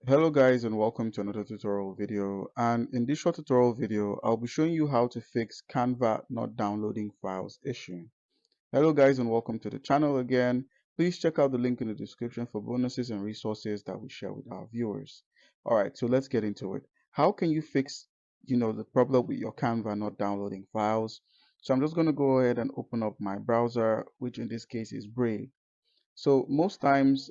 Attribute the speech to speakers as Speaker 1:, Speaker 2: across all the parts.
Speaker 1: Hello guys and welcome to another tutorial video, and in this short tutorial video I'll be showing you how to fix Canva not downloading files issue. Hello guys and welcome to the channel again. Please check out the link in the description for bonuses and resources that we share with our viewers. Alright, so let's get into it. How can you fix the problem with your Canva not downloading files? So I'm just going to go ahead and open up my browser, which in this case is Brave. So most times,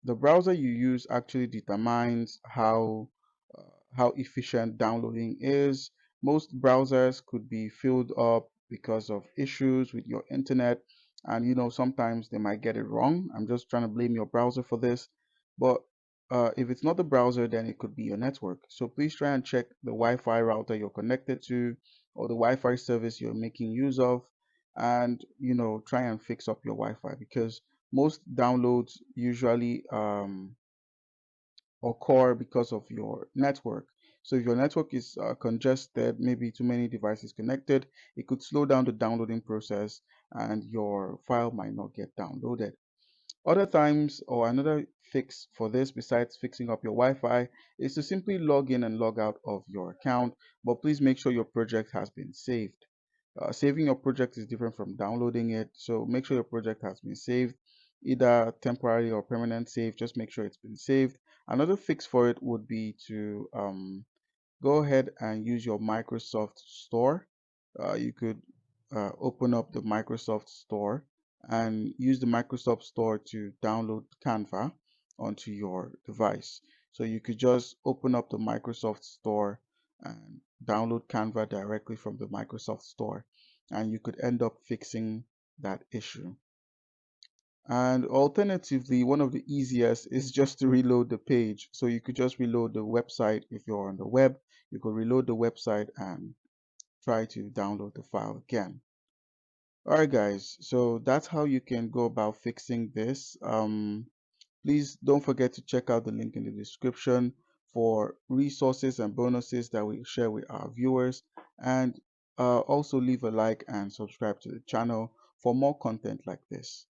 Speaker 1: the browser you use actually determines how efficient downloading is. Most browsers could be filled up because of issues with your internet, and sometimes they might get it wrong. I'm just trying to blame your browser for this, but if it's not the browser, then it could be your network. So please try and check the Wi-Fi router you're connected to or the Wi-Fi service you're making use of, and try and fix up your Wi-Fi, because most downloads usually occur because of your network. So if your network is congested, maybe too many devices connected, it could slow down the downloading process and your file might not get downloaded. Other times, or another fix for this besides fixing up your Wi-Fi, is to simply log in and log out of your account, but please make sure your project has been saved. Saving your project is different from downloading it, so make sure your project has been saved, either temporary or permanent save. Just make sure it's been saved. Another fix for it would be to go ahead and use your Microsoft Store. You could open up the Microsoft Store and use the Microsoft Store to download Canva onto your device. So you could just open up the Microsoft Store and download Canva directly from the Microsoft Store, and you could end up fixing that issue. And alternatively, one of the easiest is just to reload the page. So you could just reload the website. If you're on the web, you could reload the website and try to download the file again. Alright guys, so that's how you can go about fixing this. Please don't forget to check out the link in the description for resources and bonuses that we share with our viewers, and also leave a like and subscribe to the channel for more content like this.